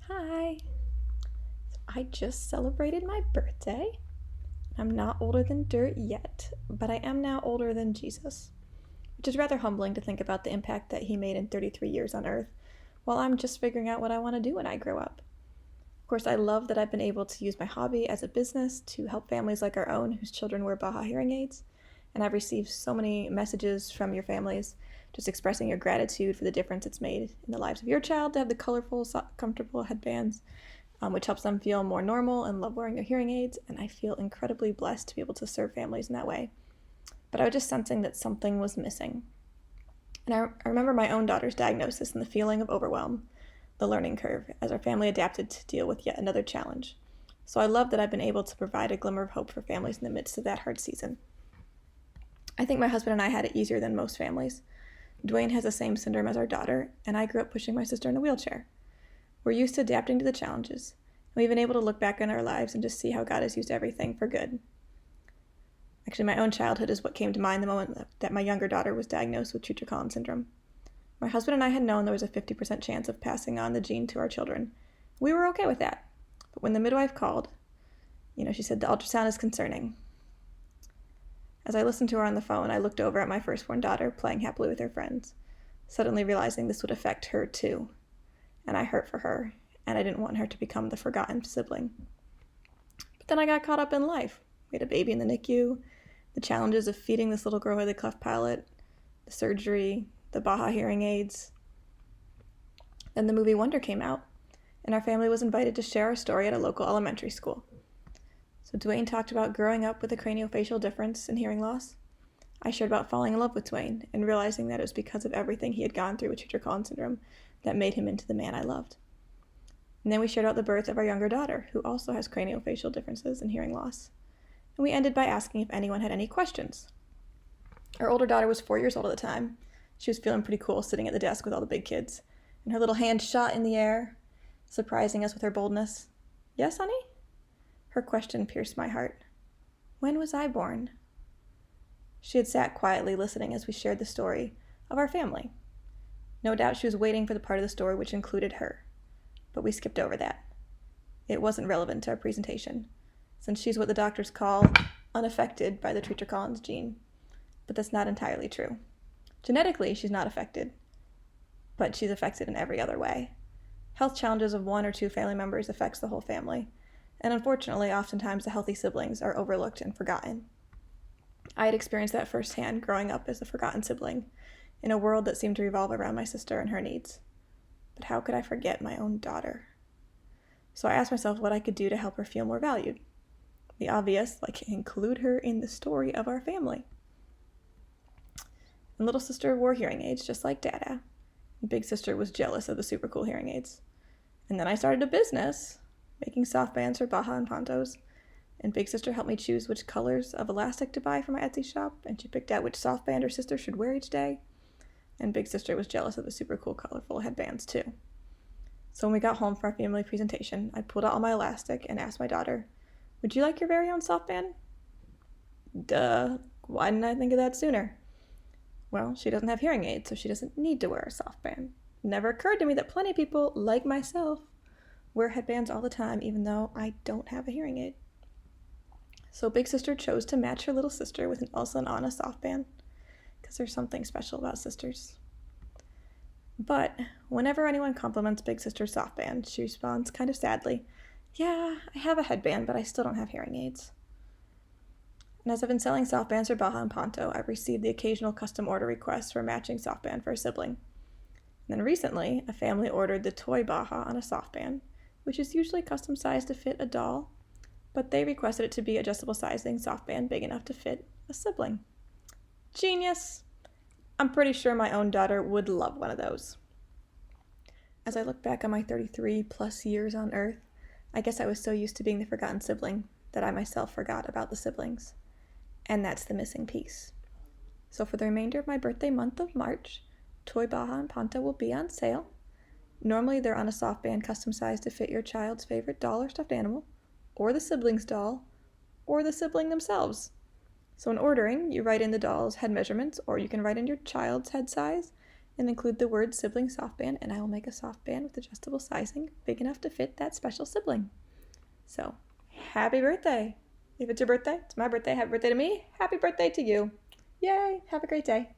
Hi. I just celebrated my birthday. I'm not older than dirt yet, but I am now older than Jesus, which is rather humbling to think about the impact that he made in 33 years on Earth, while I'm just figuring out what I want to do when I grow up. Of course, I love that I've been able to use my hobby as a business to help families like our own whose children wear Baha hearing aids, and I've received so many messages from your families just expressing your gratitude for the difference it's made in the lives of your child to have the colorful, comfortable headbands, which helps them feel more normal and love wearing their hearing aids, and I feel incredibly blessed to be able to serve families in that way. But I was just sensing that something was missing. And I remember my own daughter's diagnosis and the feeling of overwhelm, the learning curve, as our family adapted to deal with yet another challenge. So I love that I've been able to provide a glimmer of hope for families in the midst of that hard season. I think my husband and I had it easier than most families. Dwayne has the same syndrome as our daughter, and I grew up pushing my sister in a wheelchair. We're used to adapting to the challenges, and we've been able to look back on our lives and just see how God has used everything for good. Actually, my own childhood is what came to mind the moment that my younger daughter was diagnosed with Treacher-Collins syndrome. My husband and I had known there was a 50% chance of passing on the gene to our children. We were okay with that. But when the midwife called, she said the ultrasound is concerning. As I listened to her on the phone, I looked over at my firstborn daughter playing happily with her friends, suddenly realizing this would affect her too. And I hurt for her, and I didn't want her to become the forgotten sibling. But then I got caught up in life. We had a baby in the NICU, the challenges of feeding this little girl with a cleft palate, the surgery, the Baha hearing aids. Then the movie Wonder came out, and our family was invited to share our story at a local elementary school. So Dwayne talked about growing up with a craniofacial difference and hearing loss. I shared about falling in love with Dwayne and realizing that it was because of everything he had gone through with Treacher-Collins syndrome that made him into the man I loved. And then we shared about the birth of our younger daughter, who also has craniofacial differences and hearing loss. And we ended by asking if anyone had any questions. Our older daughter was 4 years old at the time. She was feeling pretty cool sitting at the desk with all the big kids, and her little hand shot in the air, surprising us with her boldness. "Yes, honey?" Her question pierced my heart. "When was I born?" She had sat quietly listening as we shared the story of our family. No doubt she was waiting for the part of the story which included her, but we skipped over that. It wasn't relevant to our presentation, since she's what the doctors call unaffected by the Treacher-Collins gene, but that's not entirely true. Genetically, she's not affected, but she's affected in every other way. Health challenges of one or two family members affects the whole family, and unfortunately, oftentimes the healthy siblings are overlooked and forgotten. I had experienced that firsthand growing up as a forgotten sibling, in a world that seemed to revolve around my sister and her needs. But how could I forget my own daughter? So I asked myself what I could do to help her feel more valued. The obvious, like include her in the story of our family. And little sister wore hearing aids just like Dada. And big sister was jealous of the super cool hearing aids. And then I started a business, making softbands for Baha and Pontos. And big sister helped me choose which colors of elastic to buy for my Etsy shop, and she picked out which softband her sister should wear each day. And big sister was jealous of the super cool colorful headbands too. So when we got home for our family presentation, I pulled out all my elastic and asked my daughter, "Would you like your very own softband?" Duh, why didn't I think of that sooner? Well, she doesn't have hearing aids, so she doesn't need to wear a softband. It never occurred to me that plenty of people, like myself, wear headbands all the time, even though I don't have a hearing aid. So big sister chose to match her little sister with an Elsa and Anna softband, because there's something special about sisters. But whenever anyone compliments big sister's softband, she responds kind of sadly, "Yeah, I have a headband, but I still don't have hearing aids." And as I've been selling softbands for Baha and Ponto, I've received the occasional custom order requests for a matching softband for a sibling. And then recently, a family ordered the toy Baha on a softband, which is usually custom sized to fit a doll, but they requested it to be adjustable sizing softband big enough to fit a sibling. Genius! I'm pretty sure my own daughter would love one of those. As I look back on my 33 plus years on Earth, I guess I was so used to being the forgotten sibling that I myself forgot about the siblings. And that's the missing piece. So for the remainder of my birthday month of March, Toy Baha and Ponto will be on sale. Normally they're on a softband custom sized to fit your child's favorite doll or stuffed animal, or the sibling's doll, or the sibling themselves. So in ordering, you write in the doll's head measurements, or you can write in your child's head size, and include the word Sibling Softband, and I will make a softband with adjustable sizing big enough to fit that special sibling. So, happy birthday! If it's your birthday, it's my birthday, happy birthday to me, happy birthday to you. Yay! Have a great day.